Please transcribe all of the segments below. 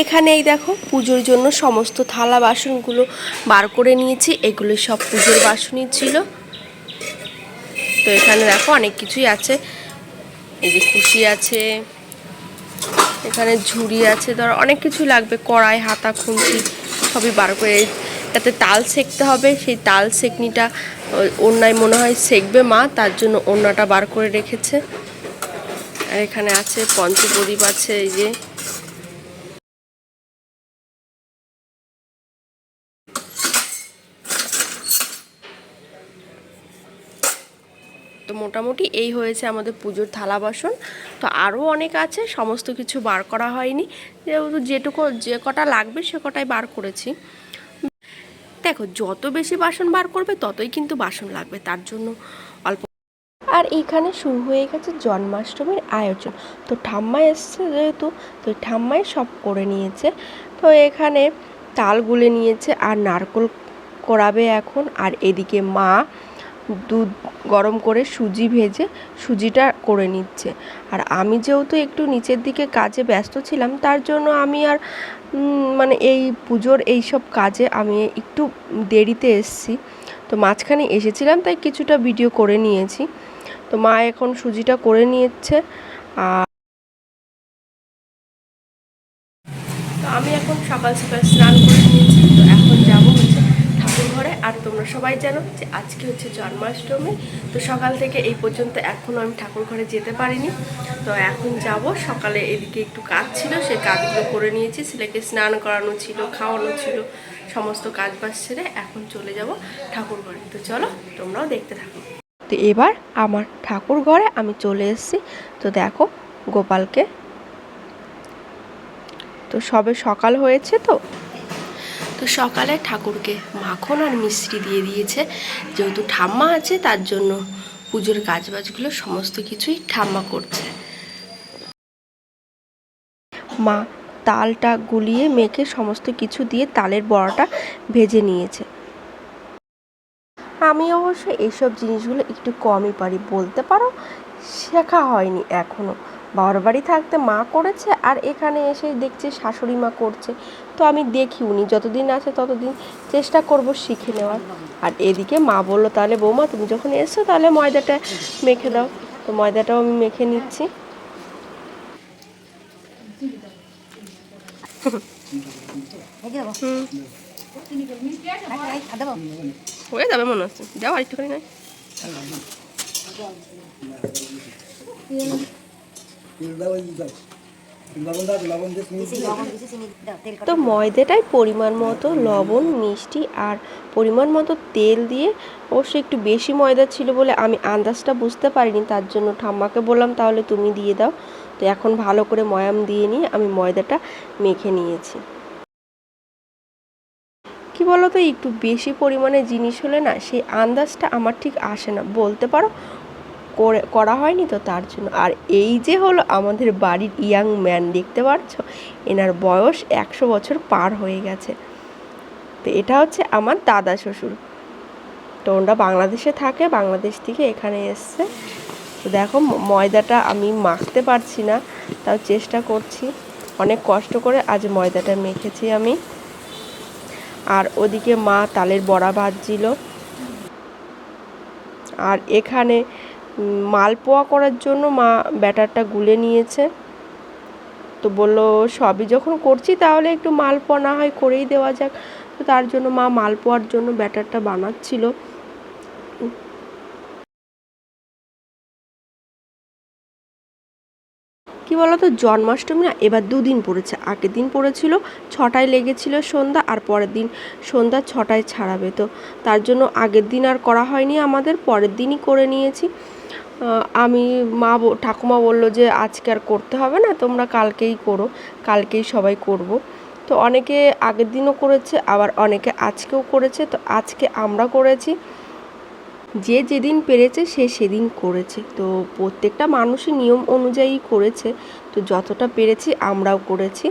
এখানে এই দেখো পুজোর জন্য সমস্ত থালা বাসনগুলো বার করে নিয়েছি। এগুলো সব পুজোর বাসনই ছিল। তো এখানে দেখো অনেক কিছুই আছে। এই যে কুশি আছে, এখানে ঝুড়ি আছে, ধর অনেক কিছুই লাগবে, কড়াই, হাতা, খুন্তি সবই বার করে। এটাতে তাল সেঁকতে হবে, সেই তাল সেঁকনিটা ওড়নায় মনে হয় সেঁকবে মা, তার জন্য ওড়নাটা বার করে রেখেছে। আর এখানে আছে পঞ্চপ্রদীপ আছে। এই যে তো মোটামুটি এই হয়েছে আমাদের পুজোর থালা বাসন। তো আরও অনেক আছে, সমস্ত কিছু বার করা হয়নি, যেহেতু যে কটা লাগবে সে কটাই বার করেছি। দেখো যত বেশি বাসন বার করবে ততই কিন্তু বাসন লাগবে, তার জন্য অল্প। আর এইখানে শুরু হয়ে গেছে জন্মাষ্টমীর আয়োজন। তো ঠাম্মা এসছে যেহেতু, তো ঠাম্মাই সব করে নিয়েছে। তো এখানে তাল গুলে নিয়েছে আর নারকোল করাবে এখন। আর এদিকে মা দুধ গরম করে সুজি ভেজে সুজিটা করে নিচ্ছে। আর আমি যেহেতু একটু নিচের দিকে কাজে ব্যস্ত ছিলাম, তার জন্য আমি আর মানে এই পুজোর এইসব কাজে আমি একটু দেরিতে এসেছি। তো মাঝখানে এসেছিলাম তাই কিছুটা ভিডিও করে নিয়েছি। তো মা এখন সুজিটা করে নিচ্ছে। আর তো আমি এখন সকাল সকাল স্নান করে নিয়েছি। তো এখন যাবো হচ্ছে ঠাকুর ঘরে। আর তোমরা সবাই জানো যে আজকে হচ্ছে জন্মাষ্টমী। তো সকাল থেকে এই পর্যন্ত এখনও আমি ঠাকুর ঘরে যেতে পারিনি। তো এখন যাব। সকালে এদিকে একটু কাজ ছিল, সেই কাজগুলো করে নিয়েছি। ছেলেকে স্নান করানো ছিল, খাওয়ানো ছিল, সমস্ত কাজ বাজ সেরে এখন চলে যাব ঠাকুর ঘরে। তো চলো তোমরাও দেখতে থাকো। তো এবার আমার ঠাকুর ঘরে আমি চলে এসেছি। তো দেখো গোপালকে, তো সবে সকাল হয়েছে। তো সকালে ঠাকুরকে মাখন আর মিষ্টি দিয়ে দিয়েছে। যেহেতু ঠাম্মা আছে তার জন্য পুজোর কাজবাজগুলো সমস্ত কিছুই ঠাম্মা করছে। মা তালটা গুলিয়ে মেখে সমস্ত কিছু দিয়ে তালের বড়াটা ভেজে নিয়েছে। আমি অবশ্য এইসব জিনিসগুলো একটু কমই পারি, বলতে পারো শেখা হয়নি এখনও। বাবার বাড়ি থাকতে মা করেছে, আর এখানে এসে দেখছি শাশুড়ি মা করছে। তো আমি দেখি উনি যতদিন আছে ততদিন চেষ্টা করব শিখে নেওয়ার। আর এদিকে মা বললো তাহলে বৌমা তুমি যখন এসছো তাহলে ময়দাটা মেখে দাও। তো ময়দাটাও আমি মেখে নিচ্ছি। হয়ে যাবে মনে হচ্ছে, যাও আর একটুখানি নয়। তো ময়দাটাই পরিমাণ মতো লবণ, মিষ্টি আর পরিমাণ মতো তেল দিয়ে, অবশ্যই একটু বেশি ময়দা ছিল বলে আমি আন্দাজটা বুঝতে পারিনি, তার জন্য ঠাম্মাকে বললাম তাহলে তুমি দিয়ে দাও। তো এখন ভালো করে ময়াম দিয়ে নিয়ে আমি ময়দাটা মেখে নিয়েছি। কি বলো তো, একটু বেশি পরিমাণে জিনিস হলে না সেই আন্দাজটা আমার ঠিক আসে না, বলতে পারো করা হয়নি তো তার জন্য। আর এই যে হলো আমাদের বাড়ির ইয়াং ম্যান, দেখতে পাচ্ছ এনার বয়স 100 বছর পার হয়ে গেছে। তো এটা হচ্ছে আমার দাদা শ্বশুর। তো ওরা বাংলাদেশে থাকে, বাংলাদেশ থেকে এখানে এসছে। তো দেখো ময়দাটা আমি মাখতে পারছি না, তাও চেষ্টা করছি। অনেক কষ্ট করে আজ ময়দাটা মেখেছি আমি। আর ওদিকে মা তালের বড়া ভাজছিল। আর এখানে মালপোয়া করার জন্য মা ব্যাটারটা গুলে নিয়েছে। তো বললো সবই যখন করছি তাহলে একটু মালপোয়া না হয় করেই দেওয়া যাক। তো তার জন্য মা মালপোয়ার জন্য ব্যাটারটা বানাচ্ছিল। কি বলতো, জন্মাষ্টমী না এবার 2 দিন পড়েছে। আগের দিন পড়েছিল 6টায় লেগেছিল সন্ধ্যা, আর পরের দিন সন্ধ্যা 6টায় ছাড়াবে। তো তার জন্য আগের দিন আর করা হয়নি, আমাদের পরের দিনই করে নিয়েছি। আমি ঠাকুমা বললো যে আজকে আর করতে হবে না, তোমরা কালকেই করো, কালকেই সবাই করব। তো অনেকে আগের দিনও করেছে, আবার অনেকে আজকেও করেছে। তো আজকে আমরা করেছি, যে যেদিন পেরেছে সে সেদিন করেছে। তো প্রত্যেকটা মানুষই নিয়ম অনুযায়ী করেছে। তো যতটা পেরেছি আমরাও করেছি।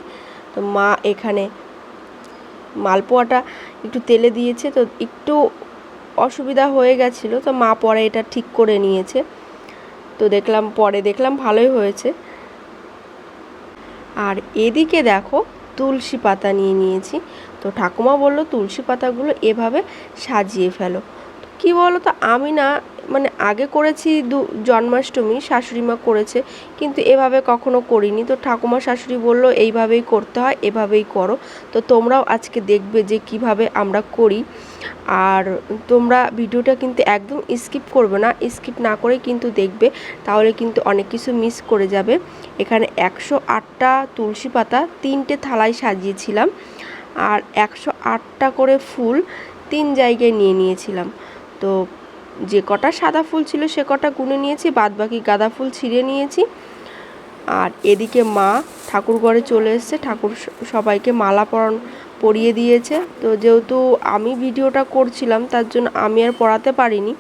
তো মা এখানে মালপোয়াটা একটু তেলে দিয়েছে, তো একটু অসুবিধা হয়ে গেছিলো, তো মা পরে এটা ঠিক করে নিয়েছে। তো পরে দেখলাম ভালোই হয়েছে। আর এদিকে দেখো তুলসী পাতা নিয়ে নিয়েছি। তো ঠাকুমা বলল তুলসী পাতাগুলো এভাবে সাজিয়ে ফেলো। কি বলো তো, আমি না মানে আগে করেছি জন্মাষ্টমী, শাশুড়ি মা করেছে, কিন্তু এভাবে কখনো করিনি। তো ঠাকুমা শাশুড়ি বলল এইভাবেই করতে হয়, এভাবেই করো। তো তোমরাও আজকে দেখবে যে কিভাবে আমরা করি। আর তোমরা ভিডিওটা কিন্তু একদম স্কিপ করবে না, স্কিপ না করে কিন্তু দেখবে, তাহলে কিন্তু অনেক কিছু মিস করে যাবে। এখানে 108টা তুলসী পাতা 3টে থালায় সাজিয়েছিলাম, আর 108টা করে ফুল 3 জায়গায় নিয়ে নিয়েছিলাম। তো যে কটা সাদা ফুল ছিল সে কটা গুনে নিয়েছি, বাদবাকি গাঁদা ফুল ছিঁড়ে নিয়েছি। আর এদিকে মা ঠাকুর ঘরে চলে এসেছে, ঠাকুর সবাইকে মালা পরিয়ে দিয়েছে। তো যেহেতু আমি ভিডিওটা করছিলাম তার জন্য আমি আর পড়াতে পারিনি,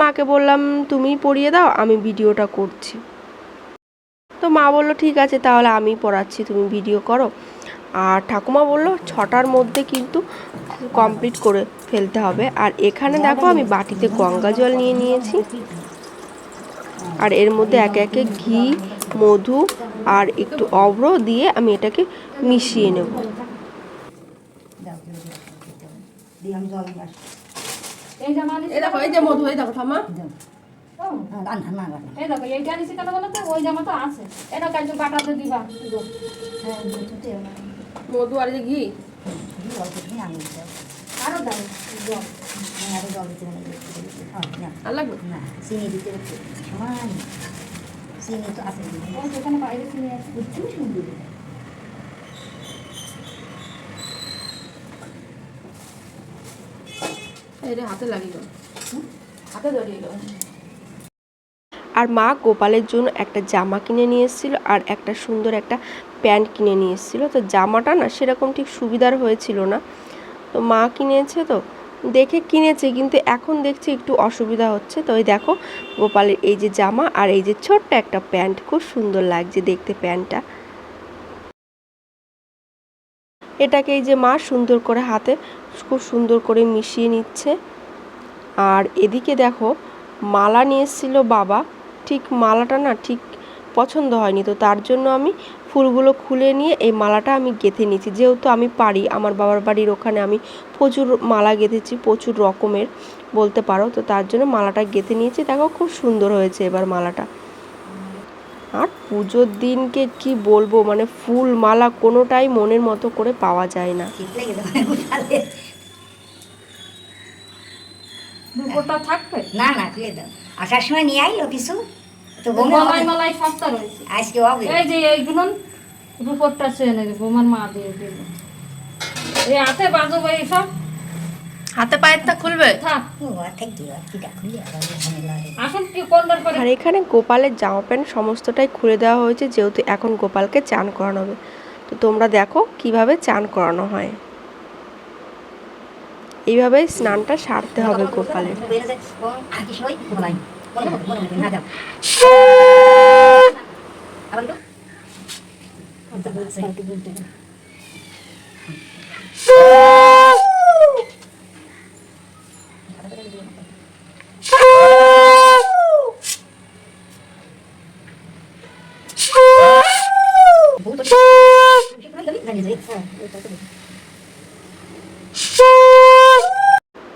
মাকে বললাম তুমিই পরিয়ে দাও, আমি ভিডিওটা করছি। তো মা বলল ঠিক আছে তাহলে আমি পড়াচ্ছি, তুমি ভিডিও করো। আর ঠাকুমা বলল 6টার মধ্যে কিন্তু কমপ্লিট করে ফেলতে হবে। আর এখানে দেখো আমি বাটিতে গঙ্গা জল নিয়ে নিয়েছি, আর এর মধ্যে একে একে ঘি, মধু আর একটু অভ্র দিয়ে আমি এটাকে মিশিয়ে নেব। মধু আর ঘি আর লাগবে না, চিনি দিতে সমান চিনি তো আছে, ওখানে বাইরে চিনি আছে, বুঝছিস সুন্দর। এটা হাতে লাগিয়ে হাতে ধরিয়ে গেল। আর মা গোপালের জন্য একটা জামা কিনে নিয়ে এসেছিলো, আর একটা সুন্দর একটা প্যান্ট কিনে নিয়ে এসেছিলো। তো জামাটা না সেরকম ঠিক সুবিধার হয়েছিল না, তো মা কিনেছে, তো দেখে কিনেছে, কিন্তু এখন দেখছি একটু অসুবিধা হচ্ছে। তো ওই দেখো গোপালের এই যে জামা আর এই যে ছোট্ট একটা প্যান্ট, খুব সুন্দর লাগছে দেখতে প্যান্টটা। এটাকে এই যে মা সুন্দর করে হাতে খুব সুন্দর করে মিশিয়ে নিচ্ছে। আর এদিকে দেখো মালা নিয়ে এসেছিলো বাবা, ঠিক মালাটা না ঠিক পছন্দ হয়নি, তো তার জন্য আমি ফুলগুলো খুলে নিয়ে এই মালাটা আমি গেঁথে নিয়েছি। যেহেতু আমি পারি, আমার বাবার বাড়ির ওখানে আমি প্রচুর মালা গেঁথেছি, প্রচুর রকমের বলতে পারো, তো তার জন্য মালাটা গেঁথে নিয়েছি। দেখো খুব সুন্দর হয়েছে এবার মালাটা। আর পুজোর দিনকে কি বলবো, মানে ফুল মালা কোনোটাই মনের মতো করে পাওয়া যায় না। দুপুরটা থাকবে না, না ফেলে দাও, আসার সময় নিয়ে আইলো কিছু, তো গলায় মালাই সস্তা রয়েছে আজকে হবে। এই যে এইগুলো দুপুরটা চেয়ে নেবে, বোমার মা দিয়ে দিল, এই হাতে বাজো ভাই সব হাতে পায়েরটা খুলবে থাক। আর এখানে গোপালের জামা প্যান্ট সমস্তটাই খুলে দেওয়া হয়েছে, যেহেতু এখন গোপালকে চান করানো হবে। তো তোমরা দেখো কিভাবে চান করানো হয়। এইভাবে স্নানটা সারতে হবে গোপালের।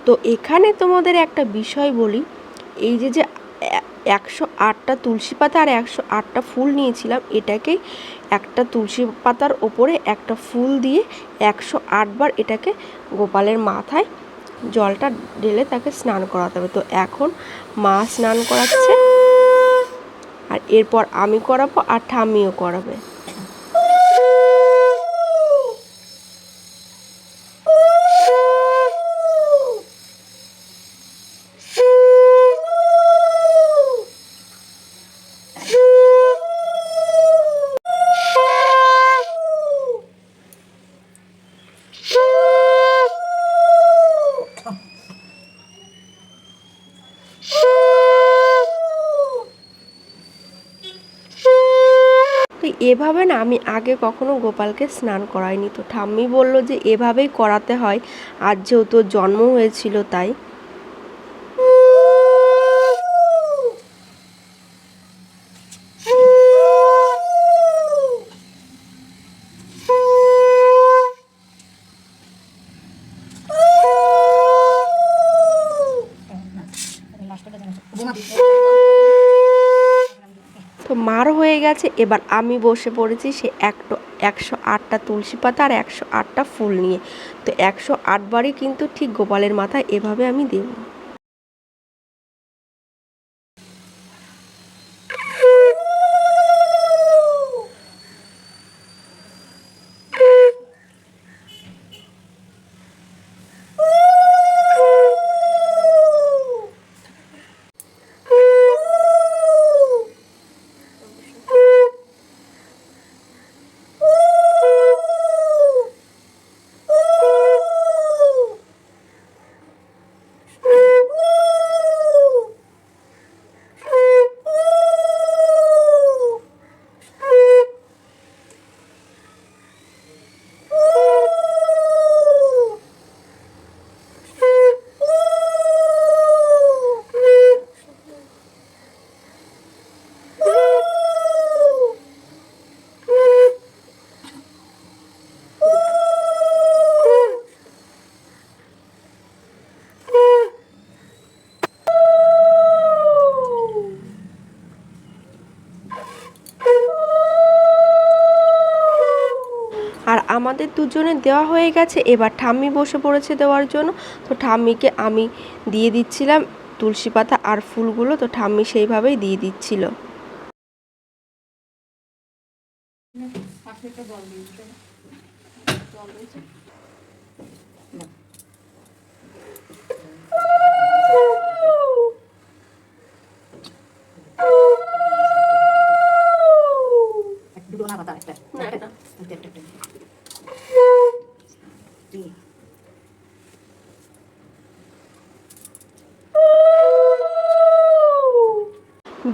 তো এখানে তোমাদের একটা বিষয় বলি, এই যে 108টা তুলসী পাতা আর 108টা ফুল নিয়েছিলাম, এটাকেই একটা তুলসী পাতার ওপরে একটা ফুল দিয়ে 108 বার এটাকে গোপালের মাথায় জলটা ঢেলে তাকে স্নান করাতে হবে। তো এখন মা স্নান করাচ্ছে, আর এরপর আমি করাবো আর ঠাম্মিও করাবে। তো এভাবে না আমি আগে কখনো গোপালকে স্নান করাইনি, তো ঠাম্মি বলল যে এভাবেই করাতে হয়, আর যেহেতু জন্ম হয়েছিল তাই। মার হয়ে গেছে, এবার আমি বসে পড়েছি সে 108টা তুলসী পাতা আর 108টা ফুল নিয়ে। তো 108 বারই কিন্তু ঠিক গোপালের মাথায় এভাবে আমি দেব। আর আমাদের দুজনের দেওয়া হয়ে গেছে, এবার ঠাম্মি বসে পড়েছে দেওয়ার জন্য। তো ঠাম্মিকে আমি দিয়ে দিচ্ছিলাম তুলসী পাতা আর ফুলগুলো, তো ঠাম্মি সেইভাবেই দিয়ে দিচ্ছিল।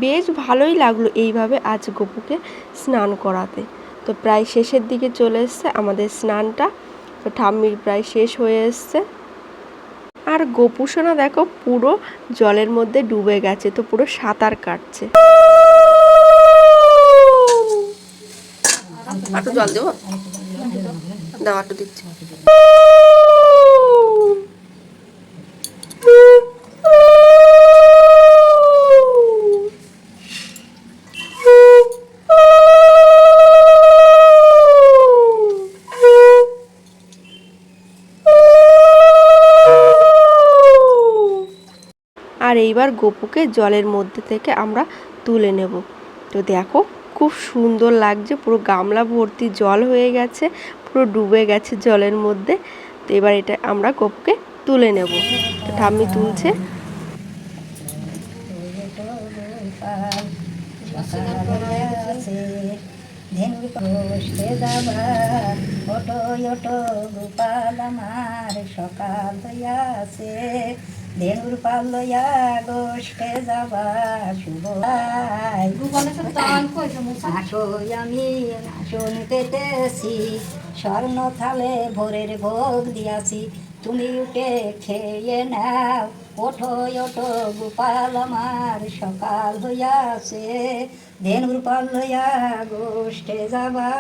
বেশ ভালোই লাগলো এইভাবে আজ গপুকে স্নান করাতে। তো প্রায় শেষের দিকে চলে এসছে আমাদের স্নানটা, তো ঠাম্মির প্রায় শেষ হয়ে এসছে। আর গোপুসোনা দেখো পুরো জলের মধ্যে ডুবে গেছে, তো পুরো সাঁতার কাটছে। একটু জল দেবো, দাও একটু দিচ্ছি। আর এইবার গপুকে জলের মধ্যে থেকে আমরা তুলে নেব। তো দেখো খুব সুন্দর লাগছে, পুরো গামলা ভর্তি জল হয়ে গেছে, পুরো ডুবে গেছে জলের মধ্যে। তো এবার এটা আমরা গপুকে তুলে নেব। তো ঠাম্মি তুলছে। সকাল হইয়াছে, ধেনুর পাল লইয়া গোষ্ঠে যাবা শুভ। আসো আমি আসন পেতেছি, স্বর্ণ থালে ভোরের ভোগ দিয়াছি, তুমি উঠে খেয়ে নাও। ওঠো ওঠো গোপাল আমার সকাল হইয়াছে, ধেনুর পাল লইয়া গোষ্ঠে যাবা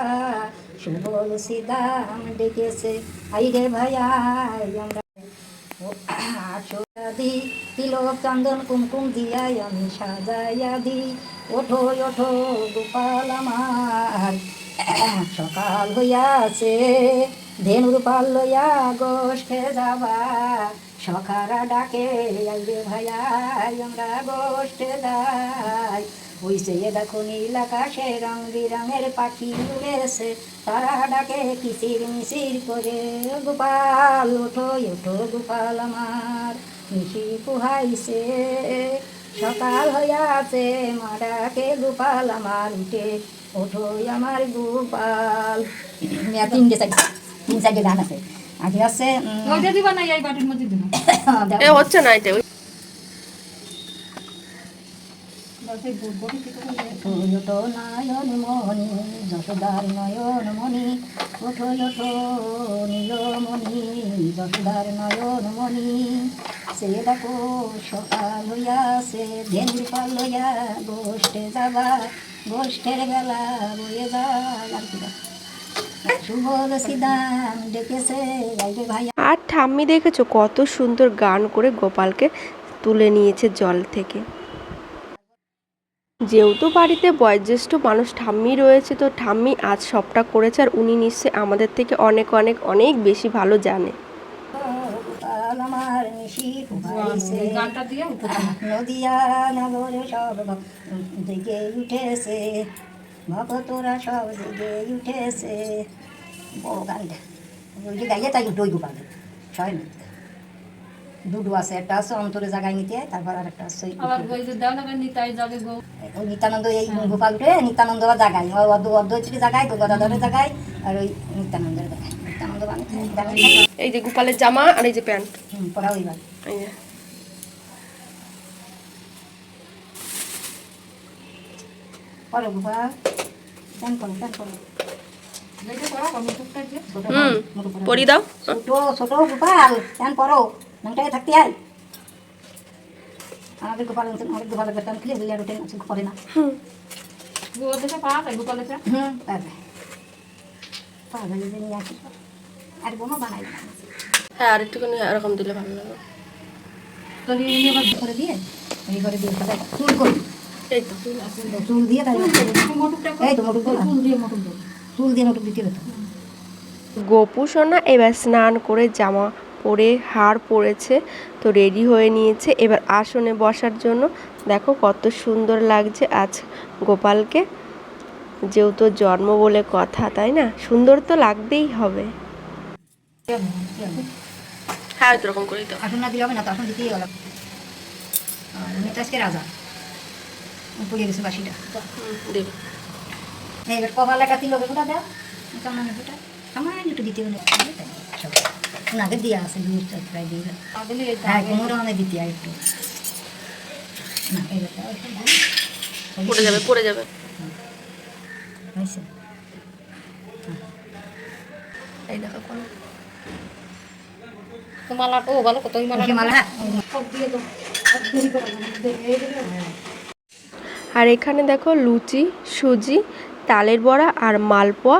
সুবল সিদাম ডেকেছে। আইরে ভাইয়া আমরা দি তিলক চন্দন কুমকুম দিয়াই আমি সাজাইয়া দি। ওঠো ওঠো গোপাল আমার সকাল হইয়াছে, ধেনুর পাল লইয়া গোষ্ঠে যাবা সখারা ডাকে। আইরে ভাইয়া আমরা গোষ্ঠে যাই। ওই যে দেখো নীল আকাশে রং বিরঙের পাখি উড়েছে, তারা ডাকে কিচির মিচির করে। গোপাল ওঠো ওঠো গোপাল আমার মিশি পুহাইছে, সকাল হইয়াছে মা ডাকে গোপাল আমার উঠে ওঠো আমার গোপাল। তিনটে তিন চারটে গান আছে, আগে আছে হচ্ছে না এটা। ওঠো নয়ন মণি যশোদার নয়ন মণি, ওঠো ওঠো নীলমণি যশোদার নয়ন মণি। সে দেখো সকাল হইয়াছে, ধেনুর পাল লইয়া গোষ্ঠে যাবা, গোষ্ঠের বেলা বয়ে যায়। আর কি সুবল সিদাম ডেকেছে আইরে ভাইয়া। আর ঠাম্মি দেখেছো কত সুন্দর গান করে গোপালকে তুলে নিয়েছে জল থেকে। যেহেতু বাড়িতে বয়োজ্যেষ্ঠ মানুষ ঠাম্মি রয়েছে, তো ঠাম্মি আজ সবটা করেছে, আর উনি নিশ্চয়ই আমাদের থেকে অনেক অনেক অনেক বেশি ভালো জানে। গোপাল আমার নিশি ফুবাইছে, নদিয়া নগরে সব দিকে উঠেছে, ভক্তরা সব দিকে উঠেছে। বড় গানটা ওই যে গাইয়ে তাই উঠোই গোপাল ছয় মিনিট দুটো আছে, একটা আছে অন্তরে জায়গায় নিতে হয়, তারপর আর একটা আছে ওই নিত্যানন্দ। এই গোপাল উঠে নিত্যানন্দ জাগায় অর্ধ জায়গায়, গদাধরের জায়গায়, আর ওই নিত্যানন্দের জায়গায় নিত্যানন্দ বানিয়ে এই যে গোপালের জামা আর এই যে প্যান্ট পড়া হইবার। এই যে করো গোপাল, প্যান করো, প্যান করো। পরি দাও। ছোট ছোট গোপাল প্যান করো, নামটাকে থাকতে হয়। আমাদের গোপাল আমাদের গোপালের প্যান খুলে বুঝে রুটেন করে না। পারবে পারবে যদি নিয়ে আসি আর বোমা বানাই। হ্যাঁ, আর একটুখানি এরকম দিলে ভালো লাগবে। করে দিয়ে এই করে দিয়ে চুল করি, এই তো চুল দিয়ে তাই এই তো চুল দিয়ে মোটুক দিতে হতো। গোপু সোনা এবার স্নান করে জামা পরে হার পরেছে, তো রেডি হয়ে নিয়েছে এবার আসনে বসার জন্য। দেখো কত সুন্দর লাগছে আজ গোপালকে, যেহেতু জন্ম বলে কথা, তাই না? সুন্দর তো লাগতেই হবে। হ্যাঁ, এরকম করেই তো। আসন না দিলে হবে না, তো আসন দিতেই গেল। নেতাজকে রাজা পড়ে গেছে বাসিটা। দেবে এবার কপাল একটা তিল ওটা দেয় সামান্য, ওটা সামান্য একটু দিতে হলে ওনাকে দিয়ে আসে প্রায় দিয়ে। হ্যাঁ, কোনো রকমের দিতে হয় একটু। না পড়ে যাবে, পড়ে যাবে। হয়েছে। এই দেখো কোন মালাটা ও ভালো কত মালা। আর এখানে দেখো লুচি, সুজি, তালের বড়া আর মালপোয়া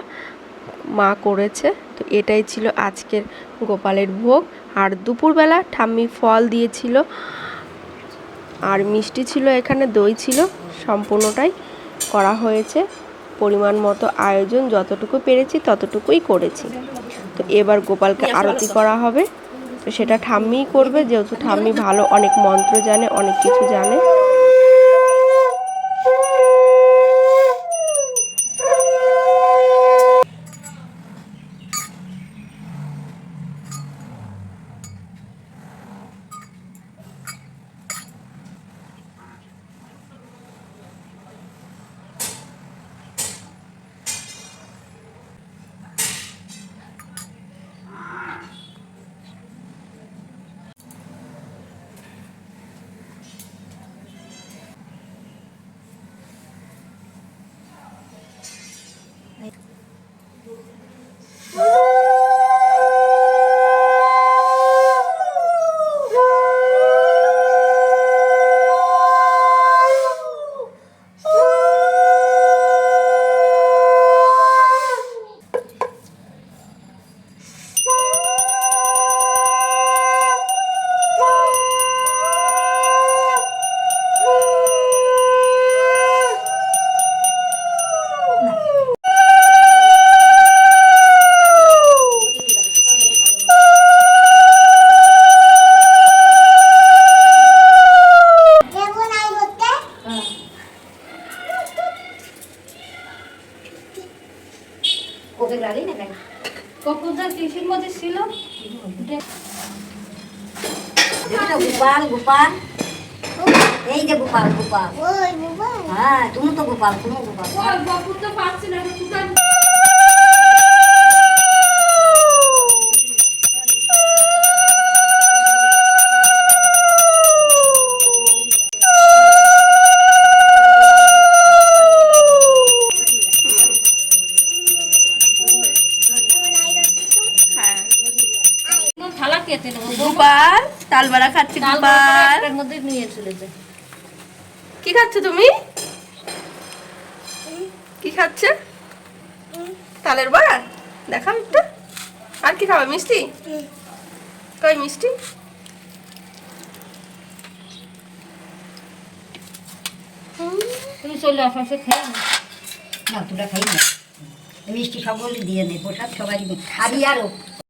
মা করেছে। তো এটাই ছিল আজকের গোপালের ভোগ। আর দুপুরবেলা ঠাম্মি ফল দিয়েছিল, আর মিষ্টি ছিল, এখানে দই ছিল। সম্পূর্ণটাই করা হয়েছে পরিমাণ মতো, আয়োজন যতটুকু পেরেছি ততটুকুই করেছি। তো এবার গোপালকে আরতি করা হবে, তো সেটা ঠাম্মিই করবে, যেহেতু ঠাম্মি ভালো অনেক মন্ত্র জানে, অনেক কিছু জানে। ওকে গাড়ি না গাড়ি কপুরদার কিসের মধ্যে ছিল গোপাল গোপাল, এই যে গোপাল গোপাল, হ্যাঁ তুমি তো গোপাল, তুমি গোপাল। কপুর তো পাচ্ছি না কোথায়। থালা কেটে নেবো গোপাল তাল বড়া খাচ্ছে। গোপাল তার মধ্যে নিয়ে চলে যায়। কি খাচ্ছ তুমি? কি খাচ্ছে? তালের বড়া। দেখাও একটু। আর কি খাবে? মিষ্টি? কই মিষ্টি? হুম। তুমি চলে আসো সে খেয়ে নাও। না তোরা খাই না মিষ্টি সকলে দিয়ে নে প্রসাদ সবাই খাবি আরও